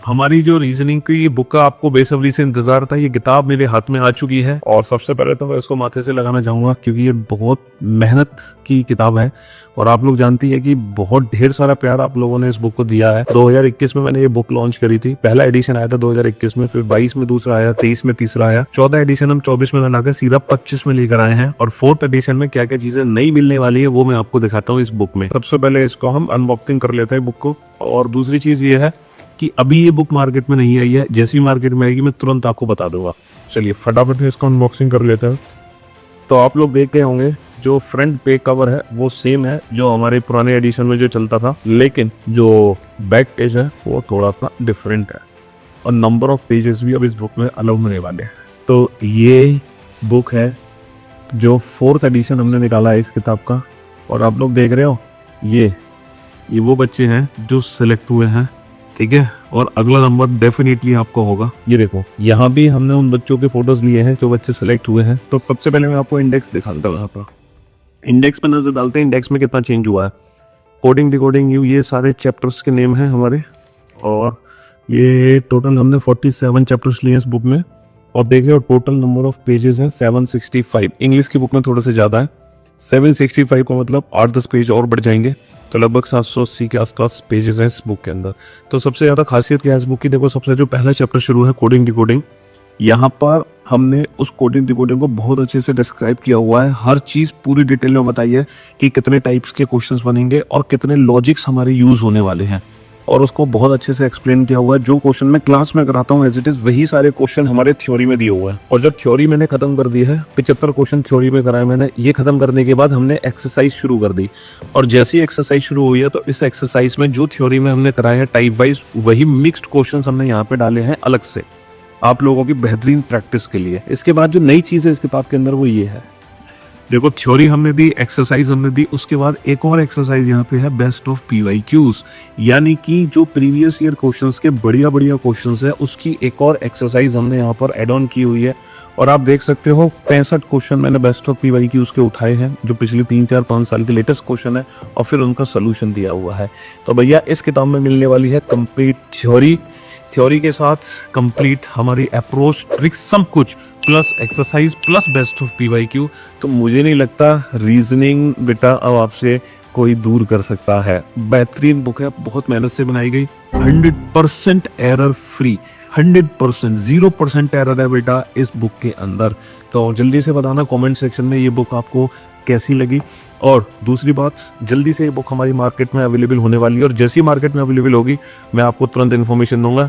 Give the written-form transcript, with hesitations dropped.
हमारी जो रीजनिंग की बुक का आपको बेसब्री से इंतजार था, ये किताब मेरे हाथ में आ चुकी है। और सबसे पहले तो मैं इसको माथे से लगाना चाहूंगा क्योंकि ये बहुत मेहनत की किताब है और आप लोग जानती है कि बहुत ढेर सारा प्यार आप लोगों ने इस बुक को दिया है। 2021 में मैंने ये बुक लॉन्च करी थी, पहला एडिशन आया था 2021 में, फिर 22 में दूसरा आया, 23 में तीसरा आया, 14 एडिशन हम 24 में बनाकर सीधा 25 में लेकर आए हैं। और 4th एडिशन में क्या क्या चीजें नई मिलने वाली है वो मैं आपको दिखाता हूँ इस बुक में। सबसे पहले इसको हम अनबॉक्सिंग कर लेते हैं बुक को। और दूसरी चीज ये है कि अभी ये बुक मार्केट में नहीं आई है, जैसी मार्केट में आएगी मैं तुरंत आपको बता दूंगा। चलिए फटाफट इसको अनबॉक्सिंग कर लेते हैं। तो आप लोग देख गए होंगे जो फ्रंट पे कवर है वो सेम है जो हमारे पुराने एडिशन में जो चलता था, लेकिन जो बैक पेज है वो थोड़ा सा डिफरेंट है और नंबर ऑफ पेजेस भी अब इस बुक में अलग होने वाले हैं। तो ये बुक है जो 4th एडिशन हमने निकाला है इस किताब का। और आप लोग देख रहे हो ये वो बच्चे हैं जो सिलेक्ट हुए हैं, ठीक है। और अगला नंबर डेफिनेटली आपको होगा। ये देखो यहाँ भी हमने उन बच्चों के फोटोज लिए हैं जो बच्चे सिलेक्ट हुए हैं। तो सबसे पहले मैं आपको इंडेक्स दिखाता हूँ। यहाँ पर इंडेक्स पे नजर डालते हैं इंडेक्स में कितना चेंज हुआ है। कोडिंग डिकोडिंग यू, ये सारे चैप्टर्स के नेम हैं हमारे। और ये टोटल हमने 47 चैप्टर्स लिए हैं इस बुक में। और देखिए और टोटल नंबर ऑफ पेजेस हैं 765। इंग्लिश की बुक में थोड़ा सा ज़्यादा है, 765 का मतलब 8-10 पेज और बढ़ जाएंगे, तो लगभग 780 के आसपास पेजेस हैं इस बुक के अंदर। तो सबसे ज़्यादा खासियत क्या है इस बुक की, देखो सबसे जो पहला चैप्टर शुरू है कोडिंग डिकोडिंग, यहाँ पर हमने उस कोडिंग डिकोडिंग को बहुत अच्छे से डिस्क्राइब किया हुआ है। हर चीज़ पूरी डिटेल में बताई है कि कितने टाइप्स के क्वेश्चंस बनेंगे और कितने लॉजिक्स हमारे यूज़ होने वाले हैं, और उसको बहुत अच्छे से एक्सप्लेन किया हुआ है। जो क्वेश्चन मैं क्लास में कराता हूँ एज इट इज़ वही सारे क्वेश्चन हमारे थ्योरी में दिए हुए हैं। और जब थ्योरी मैंने खत्म कर दी है, 75 क्वेश्चन थ्योरी में कराए मैंने, ये खत्म करने के बाद हमने एक्सरसाइज शुरू कर दी। और जैसे ही एक्सरसाइज शुरू हुई है तो इस एक्सरसाइज में जो थ्योरी में हमने कराया है टाइप वाइज, वही मिक्स्ड क्वेश्चन हमने यहाँ पे डाले हैं अलग से आप लोगों की बेहतरीन प्रैक्टिस के लिए। इसके बाद जो नई चीज़ है इस किताब के अंदर वो ये है, देखो थ्योरी हमने दी, एक्सरसाइज हमने दी, उसके बाद एक और एक्सरसाइज यहाँ पे है बेस्ट ऑफ PYQs, यानी कि जो प्रीवियस ईयर क्वेश्चंस के बढ़िया क्वेश्चंस है उसकी एक और एक्सरसाइज हमने यहाँ पर एड ऑन की हुई है। और आप देख सकते हो 65 क्वेश्चन मैंने बेस्ट ऑफ PYQs के उठाए हैं जो पिछले 3-4-5 साल के लेटेस्ट क्वेश्चन है और फिर उनका सोल्यूशन दिया हुआ है। तो भैया इस किताब में मिलने वाली है कंप्लीट थ्योरी के साथ कंप्लीट हमारी अप्रोच, ट्रिक्स, सब कुछ, plus exercise, plus best of PYQ। तो मुझे नहीं लगता रीजनिंग बेटा अब आपसे कोई दूर कर सकता है। बेहतरीन बुक है, बहुत मेहनत से बनाई गई, 100% एरर फ्री, 100% 0% एरर है बेटा इस बुक के अंदर। तो जल्दी से बताना कमेंट सेक्शन में ये बुक आपको कैसी लगी। और दूसरी बात, जल्दी से ये बुक हमारी मार्केट में अवेलेबल होने वाली है और जैसी मार्केट में अवेलेबल होगी मैं आपको तुरंत इन्फॉर्मेशन दूंगा।